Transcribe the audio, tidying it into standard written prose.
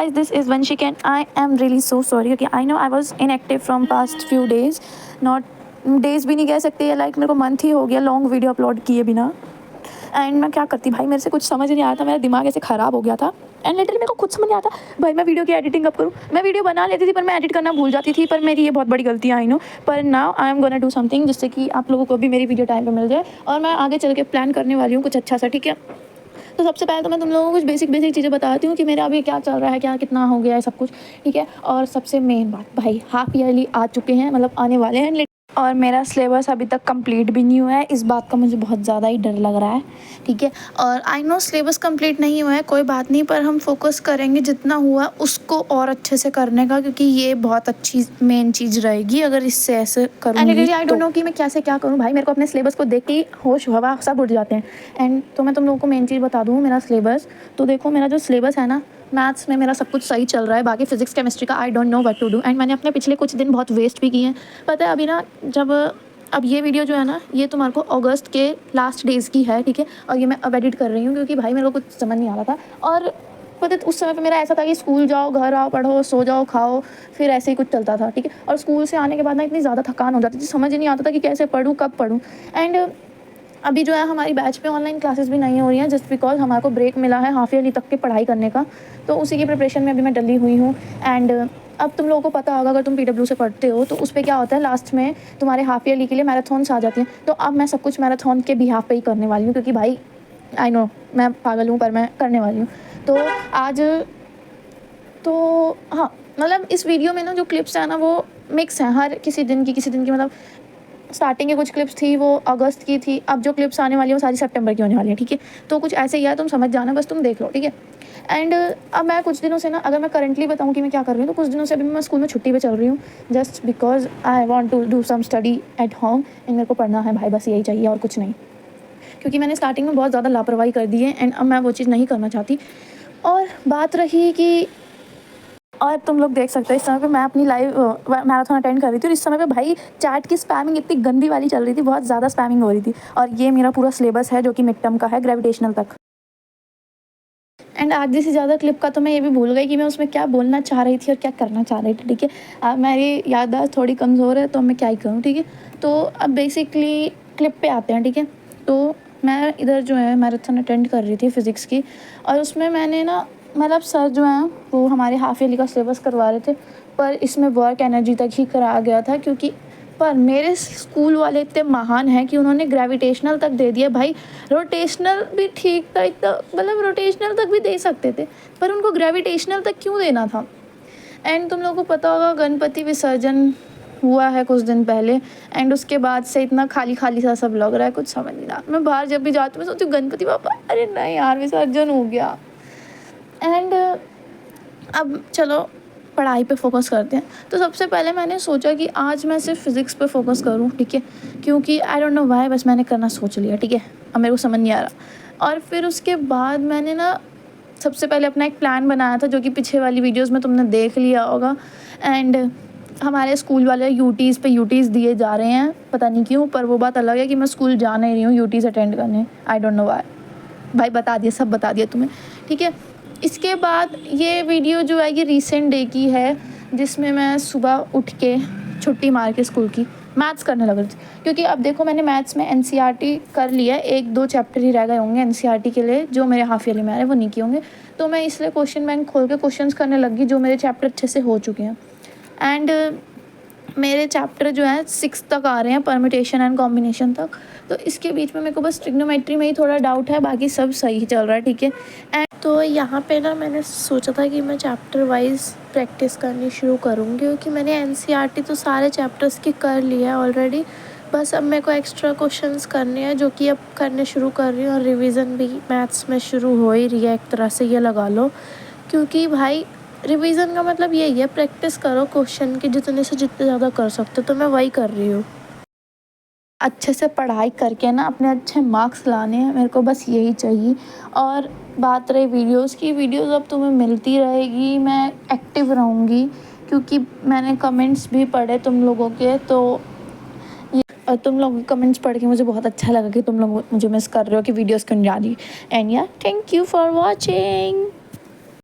guys, this is Vanshik and I am really so sorry. Okay, I know I was inactive from past few days. Not days भी नहीं कह सकते, like मेरे को month ही हो गया लॉन्ग वीडियो अपलोड किए बिना. एंड मैं क्या करती भाई, मेरे से कुछ समझ नहीं आया था, मेरा दिमाग ऐसे ख़राब हो गया था. एंड लिटरली मेरे को खुद समझ नहीं आता भाई मैं वीडियो की एडिटिंग कब करूँ. मैं वीडियो बना लेती थी पर मैं एडिट करना भूल जाती थी, पर मेरी ये बहुत बड़ी गलती है आई नो. पर now I am gonna do something जिससे कि आप लोगों को भी मेरी वीडियो टाइम पे मिल जाए. और मैं आगे चल के प्लान करने वाली हूँ कुछ अच्छा सा, ठीक है. तो सबसे पहले तो मैं तुम लोगों को कुछ बेसिक चीज़ें बताती हूँ कि मेरा अभी क्या चल रहा है, क्या कितना हो गया है सब कुछ, ठीक है. और सबसे मेन बात भाई, हाफ ईयरली आ चुके हैं, मतलब आने वाले हैं, और मेरा सिलेबस अभी तक कंप्लीट भी नहीं हुआ है. इस बात का मुझे बहुत ज़्यादा ही डर लग रहा है, ठीक है. और आई नो सिलेबस कंप्लीट नहीं हुआ है, कोई बात नहीं, पर हम फोकस करेंगे जितना हुआ उसको और अच्छे से करने का, क्योंकि ये बहुत अच्छी मेन चीज़ रहेगी अगर इससे ऐसे करूँगी. आई डोंट नो कि मैं कैसे क्या करूँ भाई, मेरे को अपने सिलेबस को देख के ही होश हवा सब उड़ जाते हैं. एंड तो मैं तुम लोगों को मेन चीज़ बता दूँ, मेरा सिलेबस तो देखो, मेरा जो सिलेबस है ना, मैथ्स में मेरा सब कुछ सही चल रहा है. बाकी फिजिक्स केमिस्ट्री का I don't know what to do. And मैंने अपने पिछले कुछ दिन बहुत वेस्ट भी किए हैं, पता है. अभी ना जब अब ये वीडियो जो है ना, ये तुम्हारे को अगस्त के लास्ट डेज़ की है, ठीक है. और ये मैं अब एडिट कर रही हूँ क्योंकि भाई मेरे को कुछ समझ नहीं आ रहा था. और पता है उस समय पे मेरा ऐसा था कि स्कूल जाओ, घर आओ, पढ़ो, सो जाओ, खाओ, फिर ऐसे ही कुछ चलता था, ठीक है. और स्कूल से आने के बाद ना इतनी ज़्यादा थकान हो जाती थी, समझ नहीं आता था कि कैसे पढ़ूँ, कब पढ़ूँ. एंड अभी जो है हमारी बैच पे ऑनलाइन क्लासेस भी नहीं हो रही हैं, जस्ट बिकॉज हमारे को ब्रेक मिला है हाफ ईयरली तक की पढ़ाई करने का. तो उसी की प्रिपरेशन में अभी मैं डली हुई हूँ. एंड अब तुम लोगों को पता होगा, अगर तुम PW से पढ़ते हो तो उस पर क्या होता है, लास्ट में तुम्हारे हाफ ईयरली के लिए मैराथन्स आ जाती हैं. तो अब मैं सब कुछ मैराथन के बिहाफ पे ही करने वाली हूँ, क्योंकि भाई आई नो मैं पागल हूँ पर मैं करने वाली हूँ. तो आज तो हाँ, मतलब इस वीडियो में ना जो क्लिप्स हैं ना वो मिक्स हैं, हर किसी दिन की मतलब स्टार्टिंग की कुछ क्लिप्स थी वो अगस्त की थी, अब जो क्लिप्स आने वाली है वो सारी सितंबर की होने वाली है, ठीक है. तो कुछ ऐसे ही है, तुम समझ जाना, बस तुम देख लो, ठीक है. एंड अब मैं कुछ दिनों से ना, अगर मैं करंटली बताऊँ कि मैं क्या कर रही हूँ, तो कुछ दिनों से अभी मैं स्कूल में छुट्टी पे चल रही हूँ, just because I want to do some study at home. And मेरे को पढ़ना है भाई, बस यही चाहिए और कुछ नहीं, क्योंकि मैंने स्टार्टिंग में बहुत ज़्यादा लापरवाही कर दी है. एंड अब मैं वो चीज़ नहीं करना चाहती. और बात रही कि, और तुम लोग देख सकते हो इस समय पे मैं अपनी लाइव मैराथन अटेंड कर रही थी, और इस समय पे भाई चैट की स्पैमिंग इतनी गंदी वाली चल रही थी, बहुत ज़्यादा स्पैमिंग हो रही थी. और ये मेरा पूरा सिलेबस है जो कि मिड टर्म का है, ग्रेविटेशनल तक. एंड आधी से ज़्यादा क्लिप का तो मैं ये भी भूल गई कि मैं उसमें क्या बोलना चाह रही थी और क्या करना चाह रही थी, ठीक है. मेरी याददाश्त थोड़ी कमज़ोर है तो मैं क्या ही करूँ, ठीक है. तो अब बेसिकली क्लिप पे आते हैं, ठीक है. तो मैं इधर जो है मैराथन अटेंड कर रही थी फ़िज़िक्स की, और उसमें मैंने ना, मतलब सर जो हैं वो हमारे हाफ ईयरली का सिलेबस करवा रहे थे, पर इसमें वर्क एनर्जी तक ही कराया गया था, क्योंकि पर मेरे स्कूल वाले इतने महान हैं कि उन्होंने ग्रेविटेशनल तक दे दिया भाई. रोटेशनल भी ठीक था इतना, मतलब रोटेशनल तक भी दे सकते थे, पर उनको ग्रेविटेशनल तक क्यों देना था. एंड तुम लोगों को पता होगा गणपति विसर्जन हुआ है कुछ दिन पहले, एंड उसके बाद से इतना खाली खाली सा सब लग रहा है, कुछ समझ नहीं रहा. मैं बाहर जब भी जाती हूँ मैं सोचती हूँ गणपति पापा, अरे नहीं यार विसर्जन हो गया. एंड अब चलो पढ़ाई पे फोकस करते हैं. तो सबसे पहले मैंने सोचा कि आज मैं सिर्फ फिज़िक्स पे फोकस करूँ, ठीक है, क्योंकि आई डोंट नो व्हाई, बस मैंने करना सोच लिया, ठीक है. अब मेरे को समझ नहीं आ रहा. और फिर उसके बाद मैंने ना सबसे पहले अपना एक प्लान बनाया था, जो कि पीछे वाली वीडियोज़ में तुमने देख लिया होगा. एंड हमारे स्कूल वाले यूटीज़ दिए जा रहे हैं, पता नहीं क्यों, पर वो बात अलग है कि मैं स्कूल जा नहीं रही हूँ यूटीज़ अटेंड करने. आई डोंट नो व्हाई भाई, बता दिया, सब बता दिया तुम्हें, ठीक है. इसके बाद ये वीडियो जो है ये रीसेंट डे की है, जिसमें मैं सुबह उठ के छुट्टी मार के स्कूल की मैथ्स करने लग रही थी. क्योंकि अब देखो मैंने मैथ्स में NCERT कर लिया है, 1-2 चैप्टर ही रह गए होंगे NCERT के लिए, जो मेरे हाफ ईयरली में आ रहे हैं वो नहीं किए होंगे. तो मैं इसलिए क्वेश्चन बैंक खोल के क्वेश्चंस करने लगी जो मेरे चैप्टर अच्छे से हो चुके हैं. एंड मेरे चैप्टर जो है 6 तक आ रहे हैं, परम्यूटेशन एंड कॉम्बिनेशन तक. तो इसके बीच में मेरे को बस ट्रिग्नोमेट्री में ही थोड़ा डाउट है, बाकी सब सही चल रहा है, ठीक है. एंड तो यहाँ पे ना मैंने सोचा था कि मैं चैप्टर वाइज प्रैक्टिस करनी शुरू करूँगी, क्योंकि मैंने NCERT तो सारे चैप्टर्स की कर लिया है ऑलरेडी. बस अब मेरे को एक्स्ट्रा क्वेश्चंस करने हैं, जो कि अब करने शुरू कर रही हूँ. और रिवीजन भी मैथ्स में शुरू हो ही रही है एक तरह से, ये लगा लो. क्योंकि भाई रिवीजन का मतलब यही है, प्रैक्टिस करो क्वेश्चन की जितने से जितने ज़्यादा कर सकते हो. तो मैं वही कर रही हूँ. अच्छे से पढ़ाई करके ना अपने अच्छे मार्क्स लाने हैं, मेरे को बस यही चाहिए. और बात रही वीडियोस की, वीडियोस अब तुम्हें मिलती रहेगी, मैं एक्टिव रहूँगी, क्योंकि मैंने कमेंट्स भी पढ़े तुम लोगों के. तो ये तुम लोगों के कमेंट्स पढ़ के मुझे बहुत अच्छा लगा कि तुम लोग मुझे मिस कर रहे हो कि वीडियोस क्यों नहीं आ रही. एंड या थैंक यू फॉर वॉचिंग.